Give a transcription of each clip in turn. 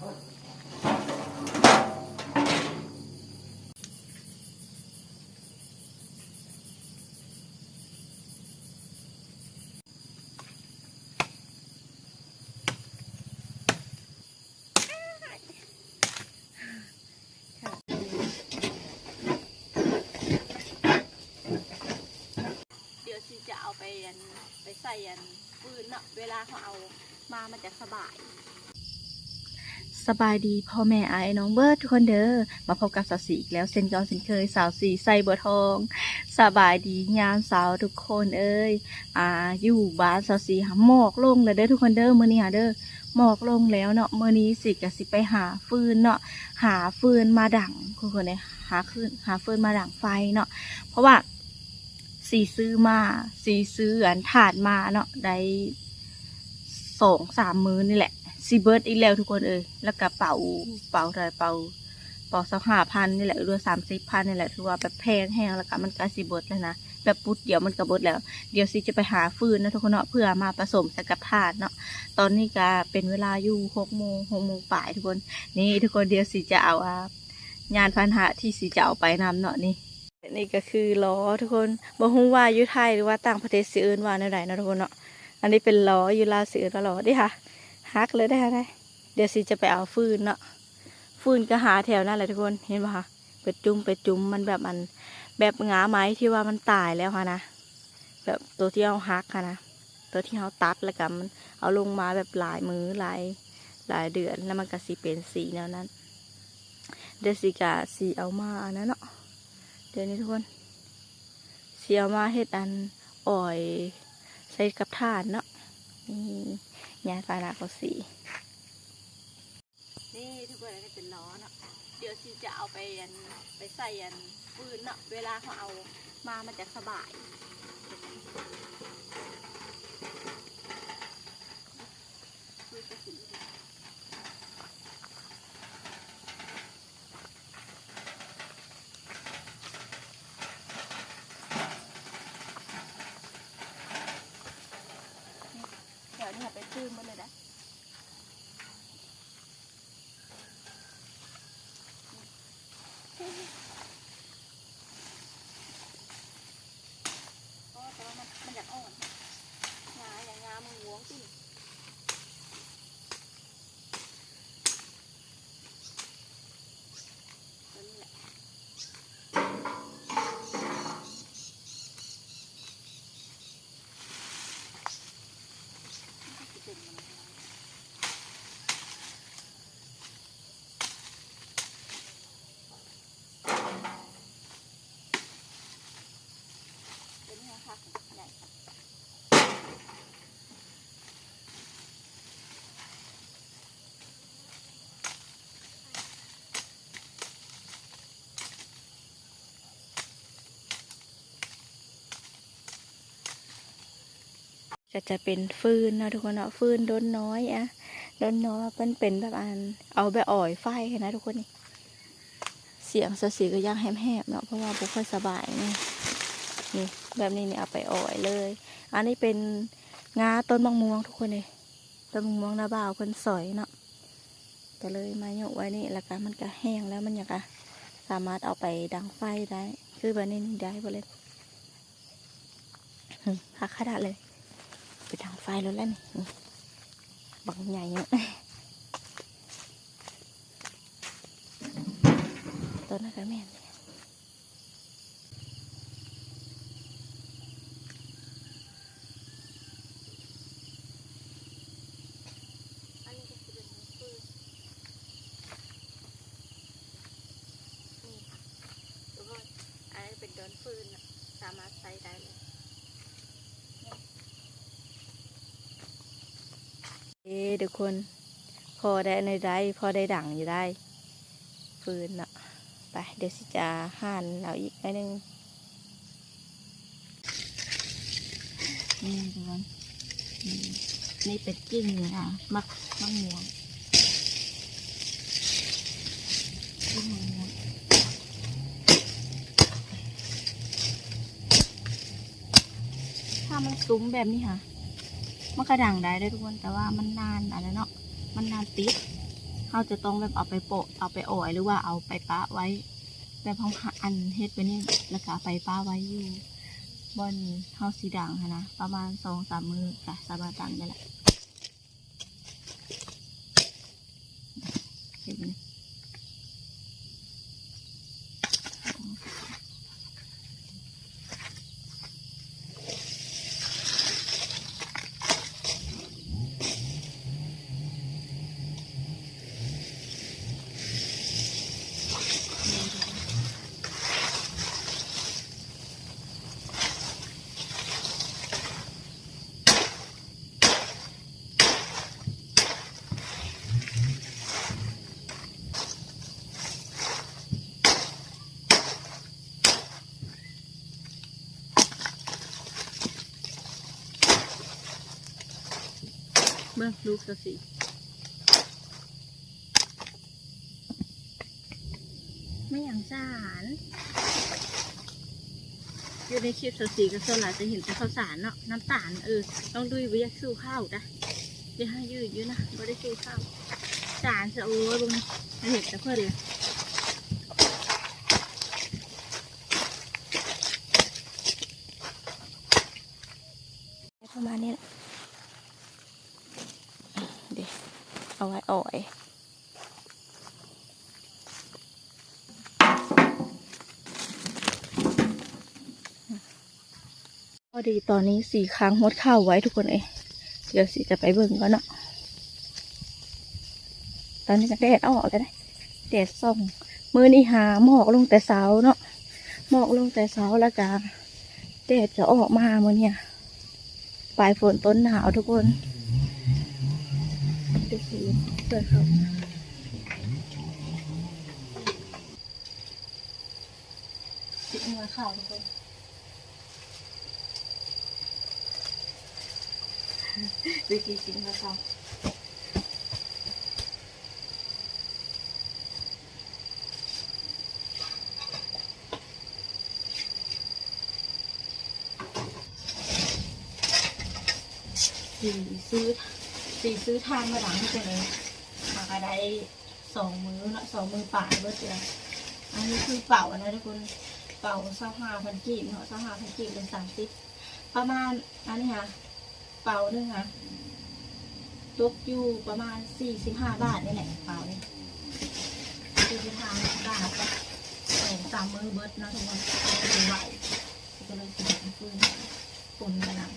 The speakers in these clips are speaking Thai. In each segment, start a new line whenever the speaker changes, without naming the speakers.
ไปใส่ฟืนเนาะเวลาเขาเอามามันจะสบายดีพ่อแม่ไอ้น้องเบิร์ดทุกคนเด้อมาพบกับสาวสีอีกแล้วเช่นเก่าเช่นเคยสาวสีใส่บัวทองสบายดีงามสาวทุกคนเอ้ยอยู่บ้านสาวสีหมอกลงเลยเด้อทุกคนเด้อมื้อนี้เด้อหมอกลงแล้วเนาะมื้อนี้สิก็สิไปหาฟืนเนาะหาฟืนมาดั่งทุกคนเลยหาฟืนมาดั่งไฟเนาะเพราะว่าสีซื้อถ่านมาเนาะได้2-3 มื้อนี่แหละซีเบิร์ดอีกแล้วทุกคนแล้วก็เป่า25,000นี่แหละรวม30,000นี่แหละถือว่าแบบแพงแห้งแล้วก็มันก็ซีเบิร์ดแล้วนะแบบปุ๊ดเดี๋ยวมันก็เบิดแล้วเดี๋ยวซีจะไปหาฟืนนะทุกคนเนาะเพื่อมาผสมใส่กับถ่านเนาะตอนนี้ก็เป็นเวลาอยู่6 โมงป่ายทุกคนนี่ทุกคนเดี๋ยวซีจะเอางานพันหะที่ซีจะเอาไปนำเนาะนี่ก็คือล้อทุกคนบ่ฮู้ว่าอยู่ไทยหรือว่าต่างประเทศสิเอิ้นว่าแนวใดเนาะทุกคนเนาะอันนี้เป็นล้ออยู่ลาวสิเอิ้นว่าล้อดิค่ะฮักเลยได้เดี๋ยวสิจะไปเอาฟืนเนาะฟืนก็หาแถวนั่นแหละทุกคนเห็นป่ะคะไปจุ่มมันแบบแบบงาไม้ที่ว่ามันตายแล้วค่ะนะแบบตัวที่เอาฮักค่ะนะตัวที่เอาตัดแล้วกันมันเอาลงมาแบบหลายมือหลายเดือนแล้วมันก็สิเป็นสีแนวนั้นเดี๋ยวสิกะสีเอามาอันนั้นเนาะเดี๋ยวนี้ทุกคนเสียมาเฮ็ดอ่อยใส่กับถ่านเนาะนี่ยาฟานาเขาสีนี่ทุกคนนี่เป็นล้อเนาะเดี๋ยวซีจะเอาไปใส่ฟืนเนาะเวลาเขาเอามามันจะสบายเดี๋ยวนี่ไปตื้มมันเลยนะก็แต่ว่ามันอยากอ่อนงามึงล้วงสิตัวนี้แหละจะเป็นฟืนนะทุกคนเนาะฟืนโดนน้อยโดนน้อยเป็นแบบเอาแบบอ่อยไฟนะทุกคนนี่เสียงสีก็ยังแหบๆเนาะเพราะว่าบุค่อยสบายนี่แบบนี้เนี่ยเอาไปอ่อยเลยอันนี้เป็นงาต้นมะม่วงทุกคนเลยต้นมะม่วงนาบ่าวคนสอยเนาะก็เลยมาโยกไว้นี่แล้วก็มันก็แห้งแล้วมันอยากสามารถเอาไปดังไฟได้คือแบบนี้ได้หมดเลยหักขนาดเลยไปทางไฟแล้วนี่บังใหญ่เนาะต้นนะคะแม่อันนี้ก็คือเป็นฟืนนี่ทุกคนอันนี้เป็นดอนฟืนสามารถใช้ได้เลยทุกคนพอได้ในได้พอได้ดั่งอยู่ได้ฟืนเนาะไปเดี๋ยวสิจะหั่นเอาอีกนิดนึงนี่ทุกคนนี่เป็นกิ่งมักม่วงกิ่งมะม่วงถ้ามันซุ้มแบบนี้ค่ะมันกระดังได้ทุกคนแต่ว่ามันนานอะไรเนาะมันนานติด เขาจะต้องแบบเอาไปโปะเอาไปอ่อยหรือว่าเอาไปปะไว้แบบของอันเฮ็ดไปนี่แล้วก็ไปปะไว้อยู่บนเฮาสีดังนะประมาณ2-3 มื้อก็สามารถดังได้แหละเห็นไหมเบิ่งลูกสิไม่อย่างสารอยู่ในคลิปสีกับโซลาจะเห็นแต่ข้าวสารเนาะน้ำตาลต้องดูวิยักสู้ข้าวจ้ะเดี๋ยวให้ยืดอยู่นะไม่ได้สู้ข้าวสารจะโอ้ยบุ้งไม่เห็นแต่เพื่อนเลยประมาณนี้แหละเดี๋ยวเอาไว้อ่อยพอดีตอนนี้4 ครั้งหดข้าวไว้ทุกคนเดี๋ยวสิจะไปเบิ่งก่อนเนาะตอนนี้ก็แดดออกแล้วนะแดดส่องมือนี่หาหมอกลงแต่เช้าเนาะหมอกลงแต่เช้าแล้วก็แดดจะออกมาเมื่อเนี่ยปลายฝนต้นหนาวทุกคนเดี๋ยวสิเปิดเขาติดมาข่าวทุกคนวิธีกินมาข่าวซื้อทานมาหลังที่จะเลยมาก็ได้2 มื้อเนาะ2 มื้อป่าเบิดเลยอันนี้คือเป่านะทุกคนเป่า25,000 กีบเนาะ25,000 กีบเป็น30ประมาณอันนี้ค่ะเป่านึงค่ะตกอยู่ประมาณ45 บาทนี่แหละเป่านี่45 บาทก็3 มื้อเบิดเนาะทุกคนไม่ไหวก็เลยกินฟืนปุ่นกันนะ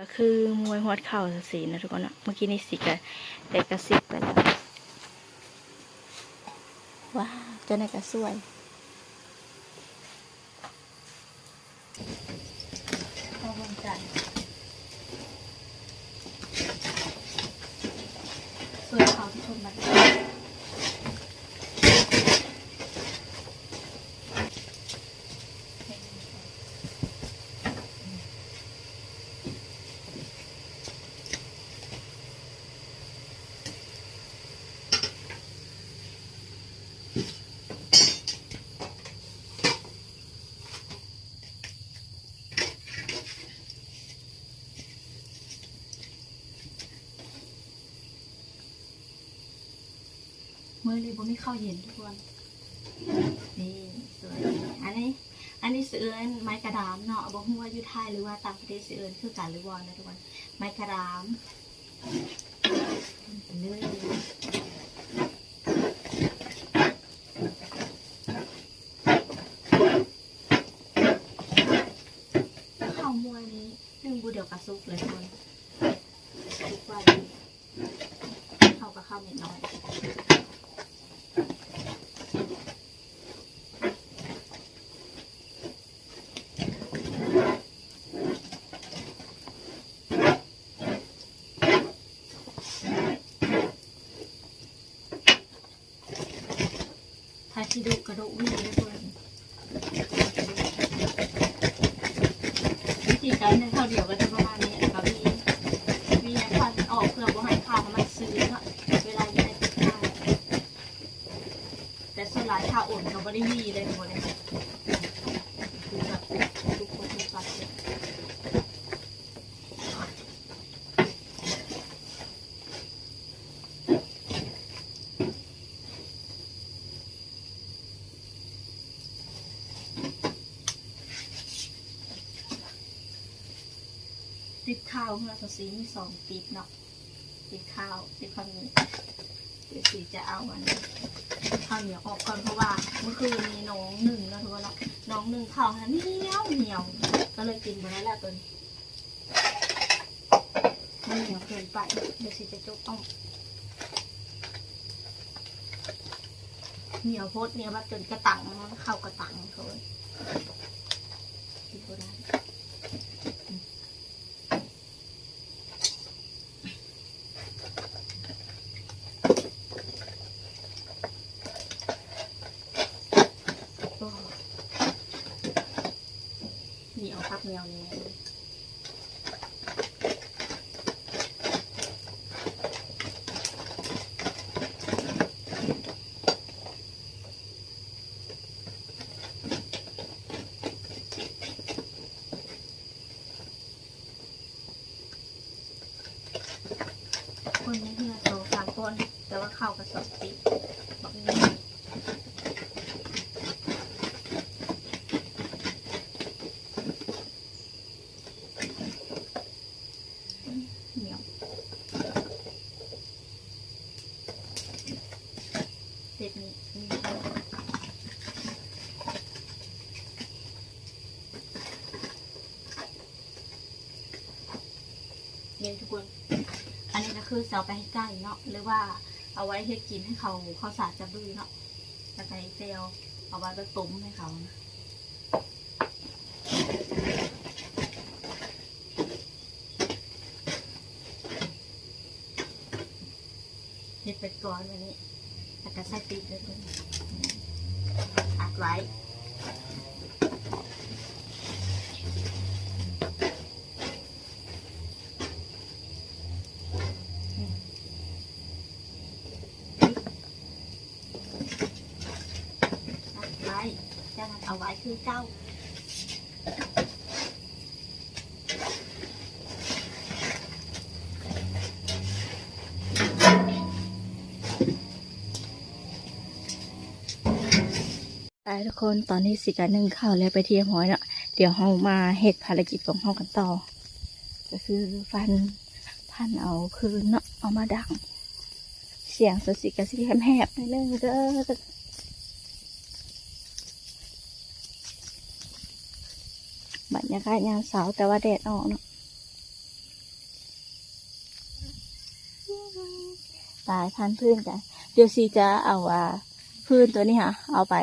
ก็คือมวยฮอดเข่าสีนะทุกคนนะเมื่อกี้นี่สีกะแต่กระซิบไปแล้ว ตัวไหนก็สวยพอวงจันทร์สวยเขาที่ชมมามือรีบไม่เข้าเย็นทุกคนนี่สวยอันนี้เสือไม้กระดามเนาะบอกว่าอยู่ไทยหรือว่าต่างประเทศเสือคือการหรือวอนนะทุกคนไม้กระดามเลยข้าวมวยนี้นึ่งบูเดียวกับซุปเลยทุกคนซุปว่าเข้ากับข้าวนิดหน่อยที่ดูกระโดดวิ่งด้วยคนวิธีการเท่าเดียวก็จะประมาณนี้นะคะมีควันออกเพื่อบ่ให้ข้าวมันซื้อเนาะเวลาอยู่ในติดข้าวแต่ส่วนหลายข้าวอุ่นเขาไม่ได้มีเลยทุกคนเลยคือแบบทุกคนทุกสัตว์ติดข้าวเราจะซีมี2 ติดเนาะติดข้าวนี้เดี๋ยวสีจะเอาอันข้าวเหนียวออกก่อนเพราะว่าเมื่อคืนมีน้องหนึ่งนะทุกคนเนาะน้องหนึ่งข้าวนั้นเหนียวก็เลยกินไปแล้วแหละตัวนี้มันเหนียวเกินไปเดี๋ยวสีจะจุกอ้อมเหนียวโพดเนี่ยแบบจนกระตังเข้ากระตังเขาเลยกินก็ได้เหนียวครับเหนียวนี้คนนี้คือโต3 คนแต่ว่าเข้ากับ2 ติบอกนี้เหนียวเด็ดนี้เนี่ยทุกคนอันนี้ก็คือเอาไปให้ไก่เนาะหรือว่าเอาไว้ให้กินให้เขาสาดจะบื้อเนาะแล้วก็เซลเอาไว้ไปต้มให้เขานะเห็ดไปก่อนวันนี้แล้วก็ใส่ติดเลยคนอัดไว้เอาไว้คือเจ้าทุกคนตอนนี้สิการนึ่งข้าวแล้วไปเทียมหอยเนาะเดี๋ยวเรามาเฮ็ดภารกิจของเรากันต่อก็คือพันเอาคืนเนาะเอามาดังเสียงสดสิกะสิแหบๆนิดนึงเด้อบรรยากาศยามเสาร์แต่ว่าแดดออกเนาะตายพันพื้นกันเดี๋ยวซีจะเอา ฟืนตัวนี้ค่ะเอาไป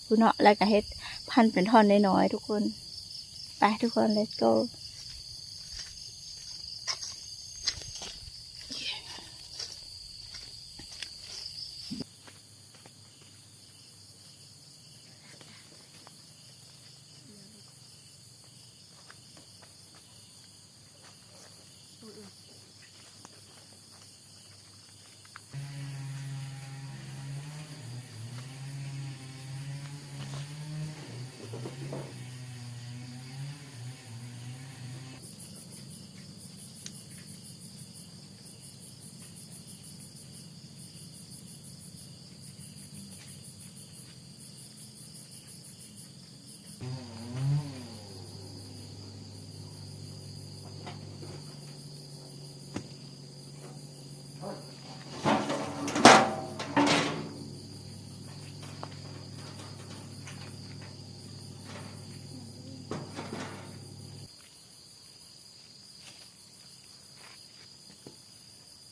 พุ่นเนาะแล้วก็เฮ็ดพันเป็นท่อนน้อยๆทุกคนไปทุกคน let's go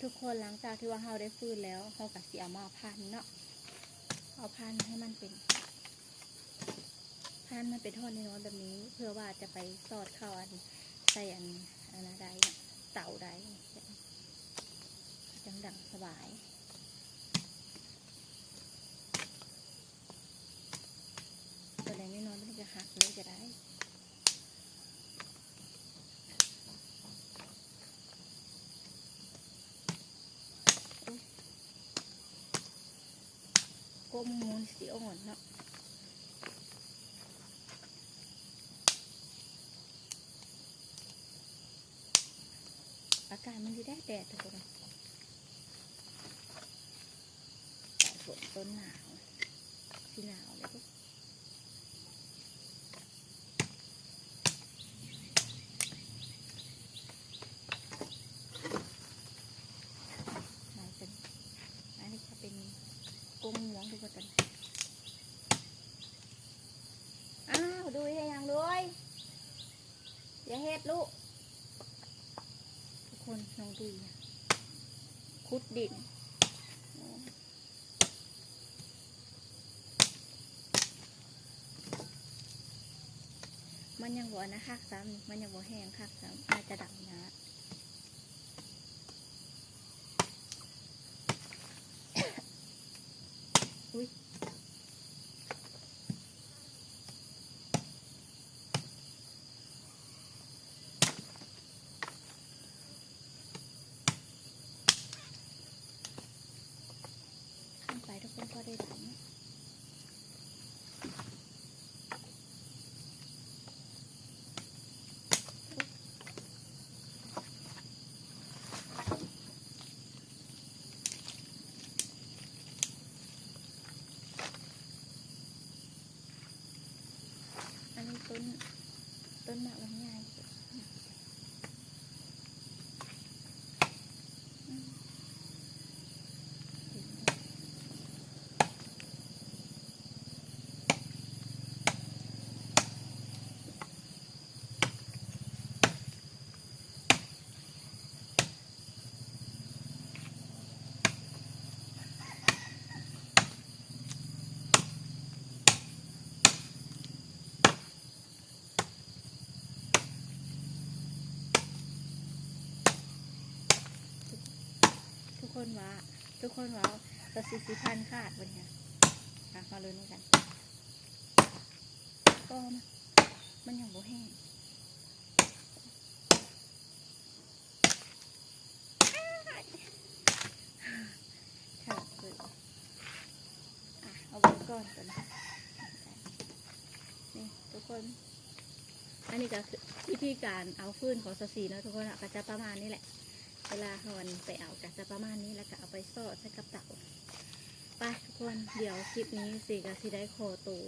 ทุกคนหลังจากที่ว่าเราได้ฟืนแล้วเราก็สิเอามาพันเนาะเอาพันให้มันเป็นพันมันเป็นท่อนน้อยๆแบบนี้เพื่อว่าจะไปสอดเข้าใส่อันใดเต่าใดจังดังสบายตัวใดไม่น้อยมันจะหักเลยจะได้ก้มมูนสีอ่อนเนาะอากาศมันจะได้แดดทุกคนฝนต้นหนาวที่หนาวเลยอันนี้จะเป็นกุ้งหวงทุกคนอ้าวดูยังด้วยอย่าเฮ็ดลูกทุกคนน้องดูคุดดินมันยังบ่นะคักซ้ำมันยังบ่แห้งคักซ้ำอาจจะดับนะอุ้ยข้ามไปทุกคนก็ได้ดับต้นหมากมันง่ายทุกคนว่าเรา40,000ขาดวันนี้มาเลยนี่กันก็มันยังบ่แห้งค่ะเลยเอาไว้ก่อนนี่ทุกคนอันนี้ก็คือวิธีการเอาฟืนของสสีนะทุกคนก็จะประมาณนี้แหละเวลาหอนไปเอาก็จะประมาณนี้แล้วก็เอาไปซอดใส่กระเป๋าไปทุกคนเดี๋ยวคลิปนี้สิก็สิได้ขอตัว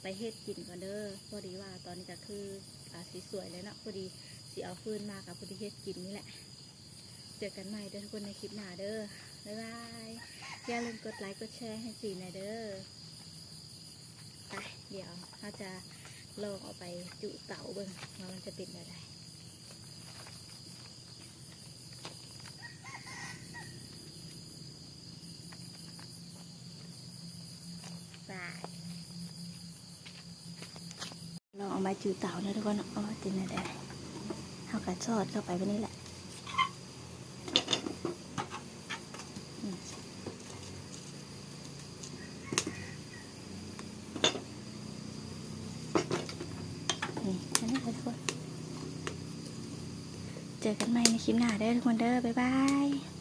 ไปเฮ็ดกินก่อนเด้อพอดีว่าตอนนี้ก็คือสีสวยเลยเนาะพอดีสีเอาฟืนมากับพอดีเฮ็ดกินนี่แหละเจอกันใหม่เด้อทุกคนในคลิปหน้าเด้อบ๊ายบายอย่าลืมกดไลค์กดแชร์ให้สีหน่อยเด้อไปเดี๋ยวเราจะลองเอาไปจุเต๋าเบิ่งว่ามันจะเป็นอะไร ใบจืดเต่าเนี่ยทุกคนอ๋อจินได้เอากระชอดเข้าไปวันนี้แหละนี่อันนี้ค่ะทุกคนเจอกันใหม่ในคลิปหน้าเด้อทุกคนเด้อบ๊ายบาย